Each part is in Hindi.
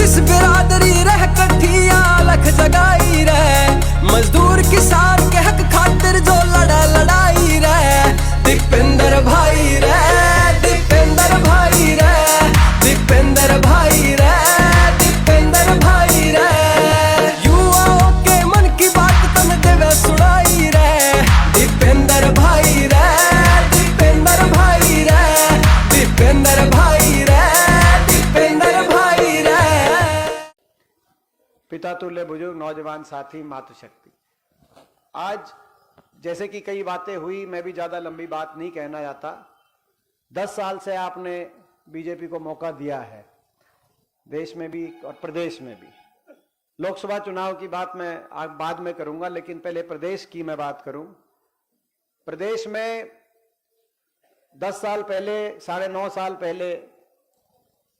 जिस बिरादरी रह कठिया लख जगाई रे, मजदूर किसान के हक खातिर जो लड़ा लड़ाई रे, दीपेंद्र भाई रे, दीपेंद्र भाई रे, दीपेंद्र भाई रे, दीपेंद्र भाई रे। युवाओं के मन की बात तन देवे सुनाई रे, दीपेंद्र भाई रे, दीपेंद्र भाई रे, दीपेंद्र भाई रे, दीपेंद्र भाई रे। पिता तुल्य बुजुर्ग, नौजवान साथी, मातृशक्ति। आज जैसे कि कई बातें हुई, मैं भी ज्यादा लंबी बात नहीं कहना चाहता। 10 साल से आपने बीजेपी को मौका दिया है, देश में भी और प्रदेश में भी। लोकसभा चुनाव की बात मैं बाद में करूंगा, लेकिन पहले प्रदेश की मैं बात करूं। प्रदेश में 10 साल पहले, 9.5 साल पहले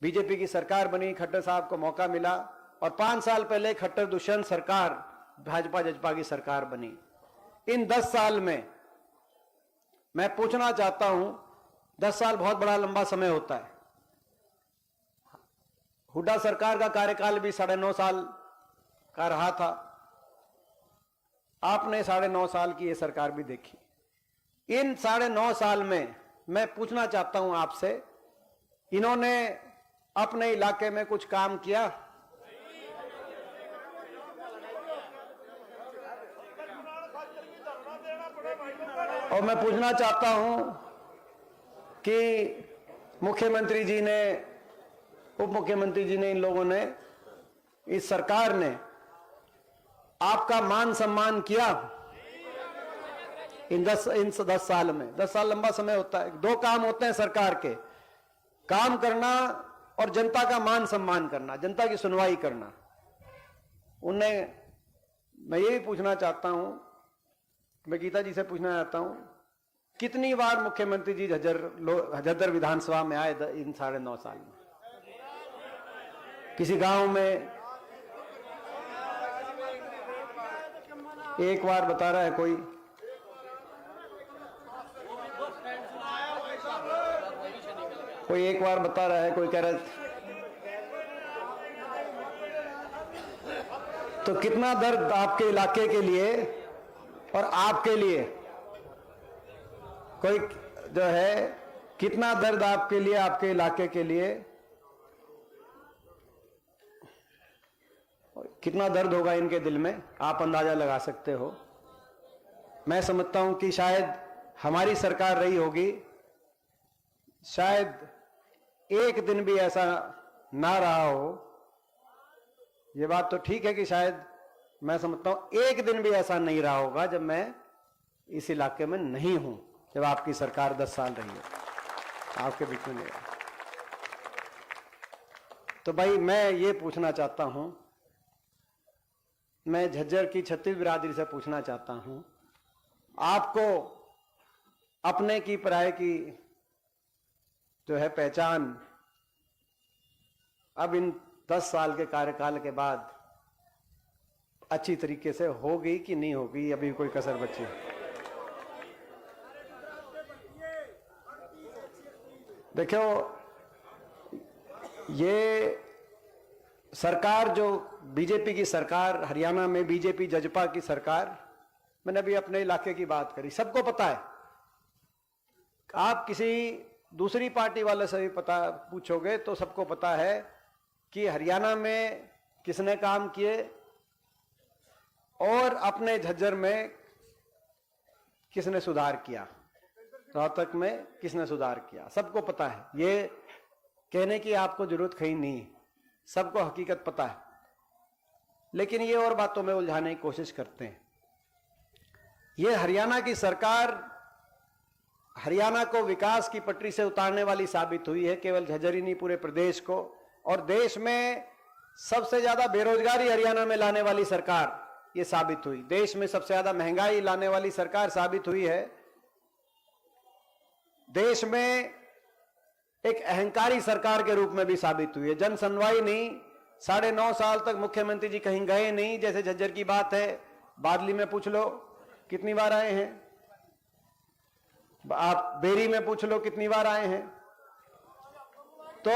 बीजेपी की सरकार बनी, खट्टर साहब को मौका मिला, और 5 साल पहले खट्टर दुष्यंत सरकार, भाजपा जजपा की सरकार बनी। इन 10 साल में मैं पूछना चाहता हूं, 10 साल बहुत बड़ा लंबा समय होता है। हुड्डा सरकार का कार्यकाल भी 9.5 साल का रहा था। आपने 9.5 साल की यह सरकार भी देखी। इन 9.5 साल में मैं पूछना चाहता हूं आपसे, इन्होंने अपने इलाके में कुछ काम किया? और मैं पूछना चाहता हूं कि मुख्यमंत्री जी ने, उप मुख्यमंत्री जी ने, इन लोगों ने, इस सरकार ने आपका मान सम्मान किया इन 10 साल में? 10 साल लंबा समय होता है। 2 काम होते हैं सरकार के, काम करना और जनता का मान सम्मान करना, जनता की सुनवाई करना। उन्हें मैं ये भी पूछना चाहता हूं, मैं गीता जी से पूछना चाहता हूं, कितनी बार मुख्यमंत्री जी झज्जर विधानसभा में आए इन 9.5 साल में? किसी गांव में एक बार बता रहा है कोई? कोई एक बार बता रहा है, कोई कह रहा है। तो कितना दर्द आपके इलाके के लिए और आपके लिए, कोई जो है, कितना दर्द आपके लिए, आपके इलाके के लिए, कितना दर्द होगा इनके दिल में, आप अंदाजा लगा सकते हो। मैं समझता हूं कि शायद हमारी सरकार रही होगी, शायद एक दिन भी ऐसा ना रहा हो। ये बात तो ठीक है कि शायद, मैं समझता हूं एक दिन भी ऐसा नहीं रहा होगा जब मैं इस इलाके में नहीं हूं, जब आपकी सरकार 10 साल रही है, आपके बीच में नहीं रहा। तो भाई मैं ये पूछना चाहता हूं, मैं झज्जर की छत्तीस बिरादरी से पूछना चाहता हूं, आपको अपने की पराये की जो है पहचान अब इन 10 साल के कार्यकाल के बाद अच्छी तरीके से हो गई कि नहीं होगी? अभी कोई कसर बची? देखो, ये सरकार जो बीजेपी की सरकार, हरियाणा में बीजेपी जजपा की सरकार, मैंने अभी अपने इलाके की बात करी, सबको पता है। आप किसी दूसरी पार्टी वाले से भी पता पूछोगे तो सबको पता है कि हरियाणा में किसने काम किए और अपने झज्जर में किसने सुधार किया, रोहतक में किसने सुधार किया, सबको पता है। ये कहने की आपको जरूरत कहीं नहीं, सबको हकीकत पता है। लेकिन ये और बातों में उलझाने की कोशिश करते हैं। ये हरियाणा की सरकार हरियाणा को विकास की पटरी से उतारने वाली साबित हुई है, केवल झज्जर ही नहीं, पूरे प्रदेश को। और देश में सबसे ज्यादा बेरोजगारी हरियाणा में लाने वाली सरकार ये साबित हुई। देश में सबसे ज्यादा महंगाई लाने वाली सरकार साबित हुई है। देश में एक अहंकारी सरकार के रूप में भी साबित हुई है। जन सुनवाई नहीं, 9.5 साल तक मुख्यमंत्री जी कहीं गए नहीं। जैसे झज्जर की बात है, बादली में पूछ लो कितनी बार आए हैं, आप बेरी में पूछ लो कितनी बार आए हैं। तो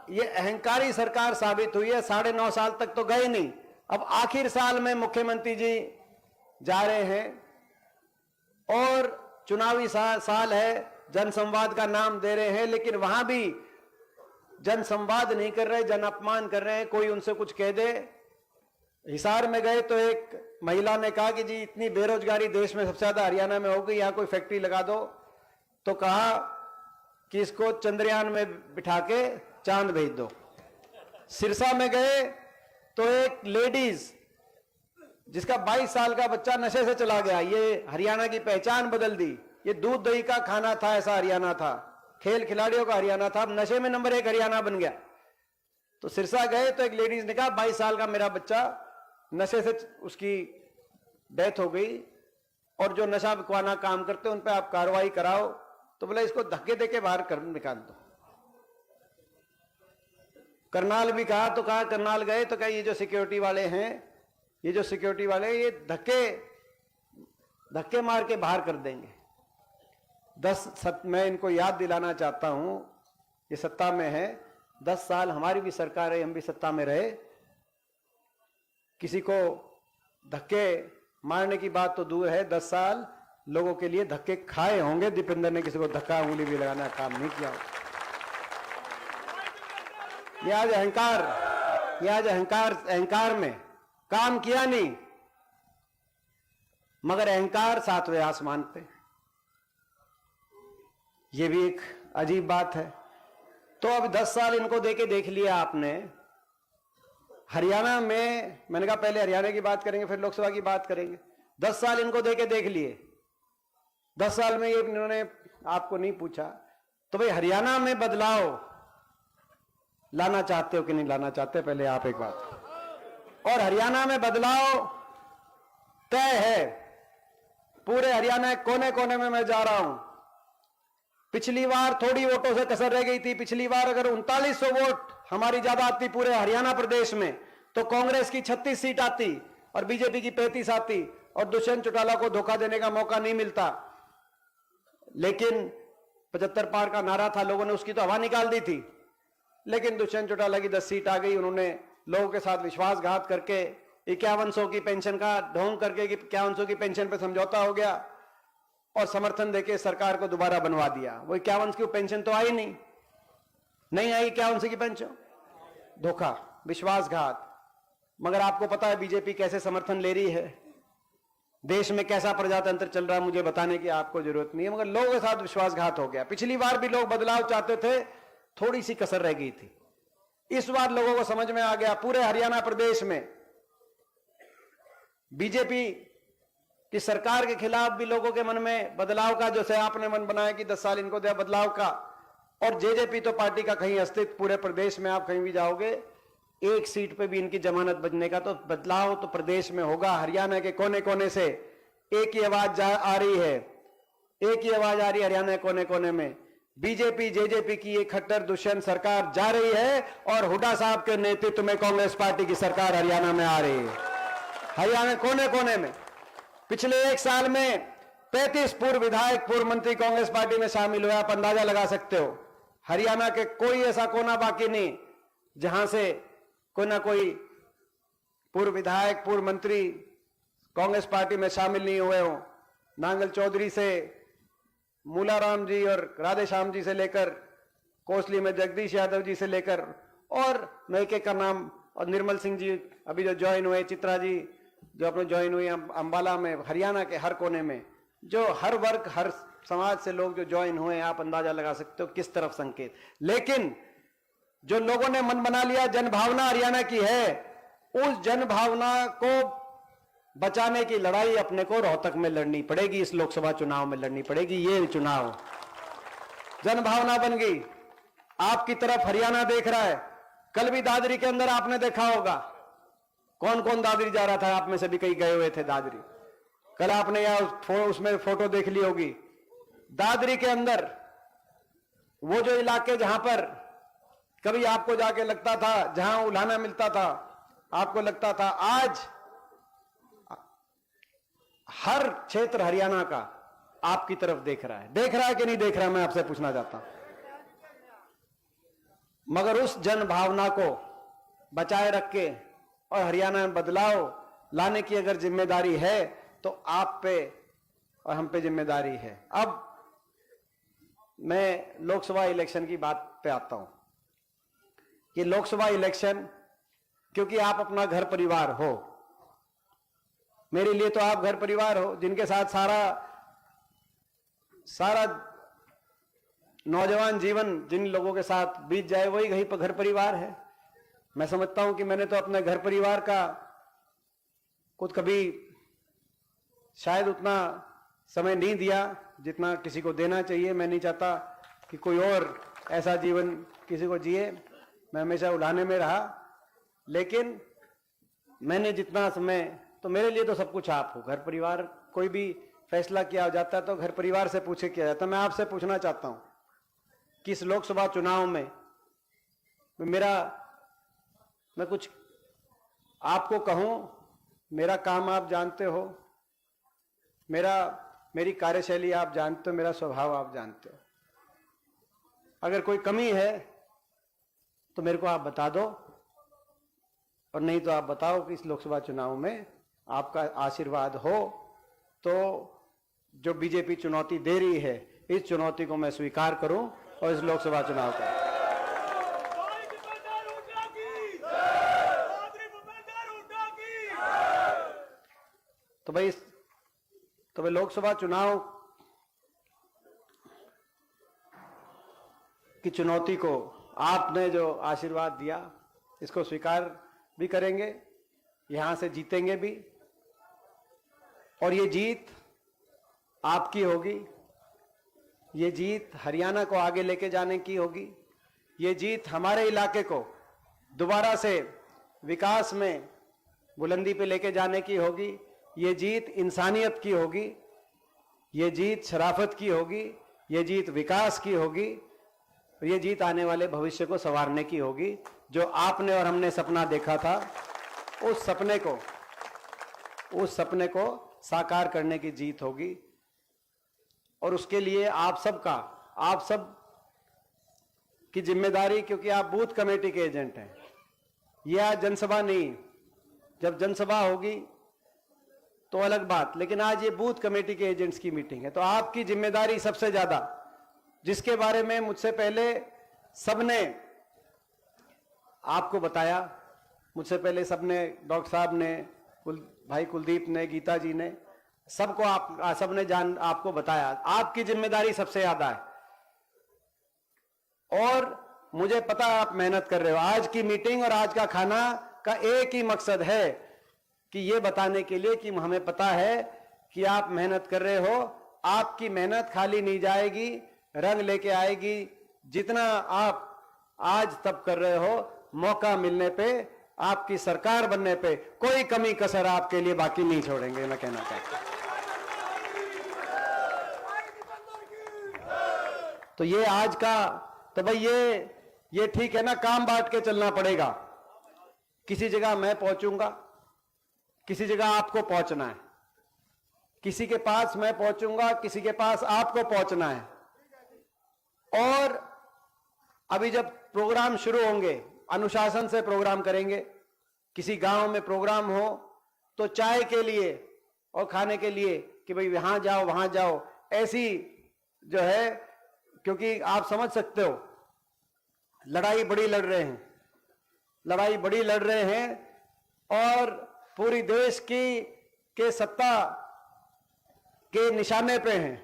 ये अहंकारी सरकार साबित हुई है। 9.5 साल तक तो गए नहीं, अब आखिर साल में मुख्यमंत्री जी जा रहे हैं और चुनावी साल है, जनसंवाद का नाम दे रहे हैं, लेकिन वहां भी जनसंवाद नहीं कर रहे, जन अपमान कर रहे हैं। कोई उनसे कुछ कह दे। हिसार में गए तो एक महिला ने कहा कि जी इतनी बेरोजगारी देश में सबसे ज्यादा हरियाणा में होगी, यहां कोई फैक्ट्री लगा दो। तो कहा कि इसको चंद्रयान में बिठा के चांद भेज दो। सिरसा में गए तो एक लेडीज जिसका 22 साल का बच्चा नशे से चला गया, ये हरियाणा की पहचान बदल दी। ये दूध दही का खाना था, ऐसा हरियाणा था, खेल खिलाड़ियों का हरियाणा था, अब नशे में नंबर 1 हरियाणा बन गया। तो सिरसा गए तो एक लेडीज ने कहा 22 साल का मेरा बच्चा नशे से उसकी डेथ हो गई और जो नशा बिकवाना काम करते हैं उन पे आप कार्रवाई कराओ। तो बोला इसको धक्के देके बाहर कर निकाल दो। करनाल भी कहा, तो कहा करनाल गए तो कहा ये जो सिक्योरिटी वाले हैं, ये धक्के मार के बाहर कर देंगे। मैं इनको याद दिलाना चाहता हूं, ये सत्ता में है, 10 साल हमारी भी सरकार है, हम भी सत्ता में रहे। किसी को धक्के मारने की बात तो दूर है, 10 साल लोगों के लिए धक्के खाए होंगे। दीपेंद्र ने किसी को धक्का उंगली भी लगाना काम नहीं किया। ये आज अहंकार में काम किया नहीं, मगर अहंकार 7वें आसमान पे। ये भी एक अजीब बात है। तो अब 10 साल इनको देके देख लिया आपने। हरियाणा में, मैंने कहा पहले हरियाणा की बात करेंगे फिर लोकसभा की बात करेंगे। 10 साल इनको देके देख लिए। 10 साल में ये इन्होंने आपको नहीं पूछा तो भाई हरियाणा में बदलाव लाना चाहते हो कि नहीं लाना चाहते, पहले आप एक बात। और हरियाणा में बदलाव तय है। पूरे हरियाणा कोने कोने में मैं जा रहा हूं। पिछली बार थोड़ी वोटों से कसर रह गई थी। पिछली बार अगर 3900 वोट हमारी ज्यादा आती पूरे हरियाणा प्रदेश में तो कांग्रेस की 36 सीट आती और बीजेपी की 35 आती और दुष्यंत चौटाला को धोखा देने का मौका नहीं मिलता। लेकिन 75 पार का नारा था, लोगों ने उसकी तो हवा निकाल दी थी। लेकिन दुष्यंत चौटाला की 10 सीट आ गई। उन्होंने लोगों के साथ विश्वासघात करके 5100 की पेंशन का ढोंग करके 5100 की पेंशन पे समझौता हो गया और समर्थन देके सरकार को दोबारा बनवा दिया। वो 51 की पेंशन तो आई नहीं आई 51 की पेंशन। धोखा, विश्वासघात। मगर आपको पता है बीजेपी कैसे समर्थन ले रही है, देश में कैसा प्रजातंत्र चल रहा है, मुझे बताने की आपको जरूरत नहीं है। मगर लोगों के साथ विश्वासघात हो गया। पिछली बार भी लोग बदलाव चाहते थे, थोड़ी सी कसर रह गई थी। इस बार लोगों को समझ में आ गया, पूरे हरियाणा प्रदेश में बीजेपी की सरकार के खिलाफ भी लोगों के मन में बदलाव का, जैसे आपने मन बनाया कि 10 साल इनको दिया बदलाव का। और जेजेपी तो पार्टी का कहीं अस्तित्व पूरे प्रदेश में, आप कहीं भी जाओगे एक सीट पे भी इनकी जमानत बचने का, तो बदलाव तो प्रदेश में होगा। हरियाणा के कोने कोने से एक ही आवाज आ रही है, हरियाणा के कोने कोने में। बीजेपी जेजेपी की एक खट्टर दुष्यंत सरकार जा रही है और हुड्डा साहब के नेतृत्व में कांग्रेस पार्टी की सरकार हरियाणा में आ रही है। हरियाणा कोने कोने में पिछले 1 साल में 35 पूर्व विधायक, पूर्व मंत्री कांग्रेस पार्टी में शामिल हुए। आप अंदाजा लगा सकते हो हरियाणा के कोई ऐसा कोना बाकी नहीं जहां से कोई ना कोई पूर्व विधायक, पूर्व मंत्री कांग्रेस पार्टी में शामिल नहीं हुए हो। नांगल चौधरी से मूलाराम जी और राधेश्याम जी से लेकर कोसली में जगदीश यादव जी से लेकर, और मैं एक का नाम, और निर्मल सिंह जी अभी जो ज्वाइन हुए, चित्रा जी जो अपने ज्वाइन हुई अंबाला में। हरियाणा के हर कोने में जो हर वर्ग, हर समाज से लोग जो ज्वाइन हुए, आप अंदाजा लगा सकते हो किस तरफ संकेत। लेकिन जो लोगों ने मन बना लिया, जनभावना हरियाणा की है, उस जनभावना को बचाने की लड़ाई अपने को रोहतक में लड़नी पड़ेगी, इस लोकसभा चुनाव में लड़नी पड़ेगी। ये चुनाव जनभावना बन गई। आपकी तरफ हरियाणा देख रहा है। कल भी दादरी के अंदर आपने देखा होगा, कौन कौन दादरी जा रहा था, आप में से भी कई गए हुए थे दादरी। कल आपने यहां उसमें फोटो देख ली होगी। दादरी के अंदर वो जो इलाके जहां पर कभी आपको जाके लगता था, जहां उल्हाना मिलता था, आपको लगता था, आज हर क्षेत्र हरियाणा का आपकी तरफ देख रहा है। देख रहा है कि नहीं देख रहा है, मैं आपसे पूछना चाहता हूं। मगर उस जन भावना को बचाए रख के और हरियाणा में बदलाव लाने की अगर जिम्मेदारी है तो आप पे और हम पे जिम्मेदारी है। अब मैं लोकसभा इलेक्शन की बात पे आता हूं। ये लोकसभा इलेक्शन, क्योंकि आप अपना घर परिवार हो, मेरे लिए तो आप घर परिवार हो, जिनके साथ सारा नौजवान जीवन जिन लोगों के साथ बीत जाए वही घर परिवार है। मैं समझता हूं कि मैंने तो अपने घर परिवार का कुछ कभी शायद उतना समय नहीं दिया जितना किसी को देना चाहिए। मैं नहीं चाहता कि कोई और ऐसा जीवन किसी को जिए, मैं हमेशा उड़ाने में रहा। लेकिन मैंने जितना समय, तो मेरे लिए तो सब कुछ आप हो। घर परिवार, कोई भी फैसला किया जाता है तो घर परिवार से पूछे किया जाता है। मैं आपसे पूछना चाहता हूं कि इस लोकसभा चुनाव में मैं कुछ आपको कहूं, मेरा काम आप जानते हो, मेरी कार्यशैली आप जानते हो, मेरा स्वभाव आप जानते हो। अगर कोई कमी है तो मेरे को आप बता दो, और नहीं तो आप बताओ कि इस लोकसभा चुनाव में आपका आशीर्वाद हो तो जो बीजेपी चुनौती दे रही है, इस चुनौती को मैं स्वीकार करूं और इस लोकसभा चुनाव का तो भाई लोकसभा चुनाव की चुनौती को आपने जो आशीर्वाद दिया, इसको स्वीकार भी करेंगे, यहां से जीतेंगे भी। और ये जीत आपकी होगी, ये जीत हरियाणा को आगे लेके जाने की होगी, ये जीत हमारे इलाके को दोबारा से विकास में बुलंदी पे लेके जाने की होगी, ये जीत इंसानियत की होगी, ये जीत शराफत की होगी, ये जीत विकास की होगी, ये जीत आने वाले भविष्य को संवारने की होगी। जो आपने और हमने सपना देखा था, उस सपने को साकार करने की जीत होगी। और उसके लिए आप सब की जिम्मेदारी, क्योंकि आप बूथ कमेटी के एजेंट हैं। यह आज जनसभा नहीं, जब जनसभा होगी तो अलग बात, लेकिन आज ये बूथ कमेटी के एजेंट्स की मीटिंग है। तो आपकी जिम्मेदारी सबसे ज्यादा, जिसके बारे में मुझसे पहले सबने आपको बताया, मुझसे पहले सबने, डॉक्टर साहब ने, भाई कुलदीप ने, गीता जी ने, सबको सबने आपको बताया। आपकी जिम्मेदारी सबसे ज्यादा है और मुझे पता आप मेहनत कर रहे हो। आज की मीटिंग और आज का खाना का एक ही मकसद है कि ये बताने के लिए कि हमें पता है कि आप मेहनत कर रहे हो। आपकी मेहनत खाली नहीं जाएगी, रंग लेके आएगी। जितना आप आज तब कर रहे हो, मौका मिलने पे, आपकी सरकार बनने पे कोई कमी कसर आपके लिए बाकी नहीं छोड़ेंगे, मैं कहना चाहता हूं। तो ये आज का, तो भाई ये ठीक है ना, काम बांट के चलना पड़ेगा। किसी जगह मैं पहुंचूंगा, किसी जगह आपको पहुंचना है, किसी के पास मैं पहुंचूंगा, किसी के पास आपको पहुंचना है। और अभी जब प्रोग्राम शुरू होंगे, अनुशासन से प्रोग्राम करेंगे। किसी गांव में प्रोग्राम हो तो चाय के लिए और खाने के लिए कि भाई यहां जाओ वहां जाओ, ऐसी जो है, क्योंकि आप समझ सकते हो लड़ाई बड़ी लड़ रहे हैं और पूरी देश के सत्ता के निशाने पे हैं।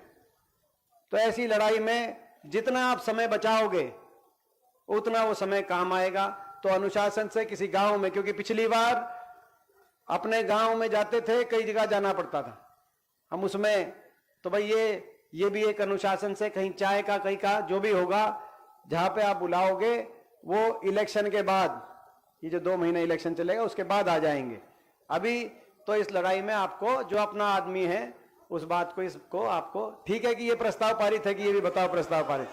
तो ऐसी लड़ाई में जितना आप समय बचाओगे उतना वो समय काम आएगा। तो अनुशासन से किसी गांव में, क्योंकि पिछली बार अपने गांव में जाते थे, कई जगह जाना पड़ता था हम उसमें, तो भाई ये भी एक अनुशासन से, कहीं चाय का, कहीं का, जो भी होगा, जहां पे आप बुलाओगे वो इलेक्शन के बाद, ये जो 2 महीने इलेक्शन चलेगा उसके बाद आ जाएंगे। अभी तो इस लड़ाई में आपको जो अपना आदमी है उस बात को, इसको आपको, ठीक है कि ये प्रस्ताव पारित है कि ये भी बताओ प्रस्ताव पारित।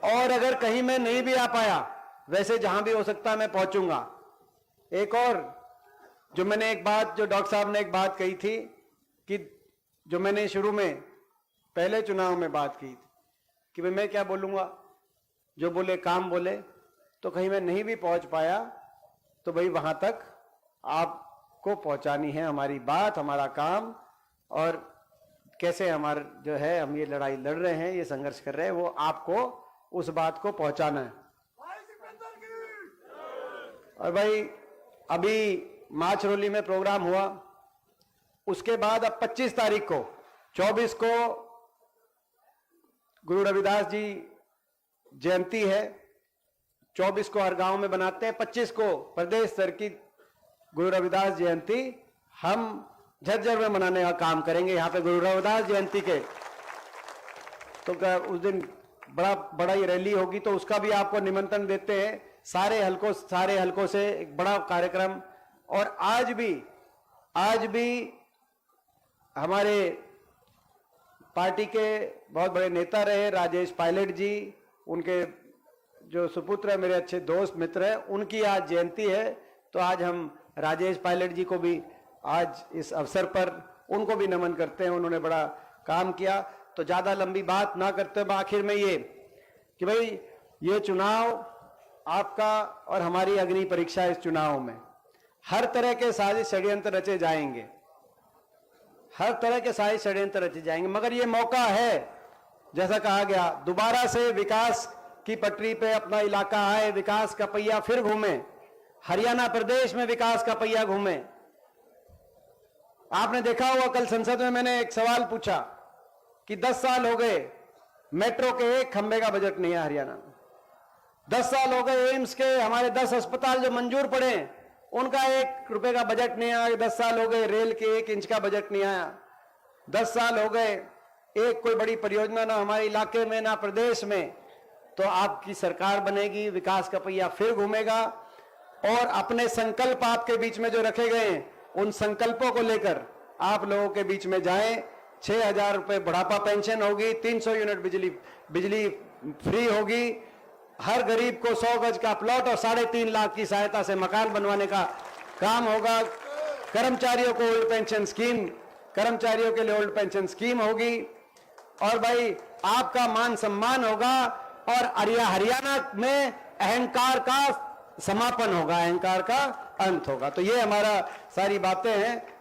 और अगर कहीं मैं नहीं भी आ पाया, वैसे जहां भी हो सकता है मैं पहुंचूंगा। एक और जो मैंने एक बात, जो डॉक्टर साहब ने एक बात कही थी कि जो मैंने शुरू में पहले चुनाव में बात की थी कि भाई मैं क्या बोलूंगा, जो बोले काम बोले, तो कहीं मैं नहीं भी पहुंच पाया तो भाई वहां तक आपको पहुंचानी है हमारी बात, हमारा काम, और कैसे हमारा जो है हम ये लड़ाई लड़ रहे हैं, ये संघर्ष कर रहे हैं, वो आपको उस बात को पहुंचाना है। और भाई अभी माचरोली में प्रोग्राम हुआ, उसके बाद अब 25 तारीख को, 24 को गुरु रविदास जी जयंती है, 24 को हर गांव में बनाते हैं, 25 को प्रदेश स्तर की गुरु रविदास जयंती हम झज्जर में मनाने का काम करेंगे। यहाँ पे गुरु रविदास जयंती के तो उस दिन बड़ा ही रैली होगी, तो उसका भी आपको निमंत्रण देते हैं। सारे हलकों से एक बड़ा कार्यक्रम। और आज भी हमारे पार्टी के बहुत बड़े नेता रहे राजेश पायलट जी, उनके जो सुपुत्र है, मेरे अच्छे दोस्त मित्र है, उनकी आज जयंती है। तो आज हम राजेश पायलट जी को भी आज इस अवसर पर उनको भी नमन करते हैं, उन्होंने बड़ा काम किया। तो ज्यादा लंबी बात ना करते हुए आखिर में ये कि भाई ये चुनाव आपका और हमारी अग्नि परीक्षा। इस चुनाव में हर तरह के साजिश षड्यंत्र रचे जाएंगे, हर तरह के साजिश षड्यंत्र रचे जाएंगे, मगर ये मौका है, जैसा कहा गया, दोबारा से विकास की पटरी पे अपना इलाका आए, विकास का पहिया फिर घूमे, हरियाणा प्रदेश में विकास का पहिया घूमे। आपने देखा होगा कल संसद में मैंने एक सवाल पूछा कि 10 साल हो गए मेट्रो के एक खंबे का बजट नहीं है हरियाणा में, 10 साल हो गए एम्स के हमारे 10 अस्पताल जो मंजूर पड़े उनका 1 रुपए का बजट नहीं आया, 10 साल हो गए रेल के 1 इंच का बजट नहीं आया, 10 साल हो गए एक कोई बड़ी परियोजना ना हमारे इलाके में ना प्रदेश में। तो आपकी सरकार बनेगी, विकास का पहिया फिर घूमेगा, और अपने संकल्प आपके बीच में जो रखे गए हैं उन संकल्पों को लेकर आप लोगों के बीच में जाएं। 6,000 रुपए बुढ़ापा पेंशन होगी, 300 यूनिट बिजली फ्री होगी, हर गरीब को 100 गज का प्लॉट और 3.5 लाख की सहायता से मकान बनवाने का काम होगा। कर्मचारियों को ओल्ड पेंशन स्कीम, कर्मचारियों के लिए ओल्ड पेंशन स्कीम होगी, और भाई आपका मान सम्मान होगा, और हरियाणा में अहंकार का समापन होगा, अहंकार का अंत होगा। तो ये हमारा सारी बातें हैं।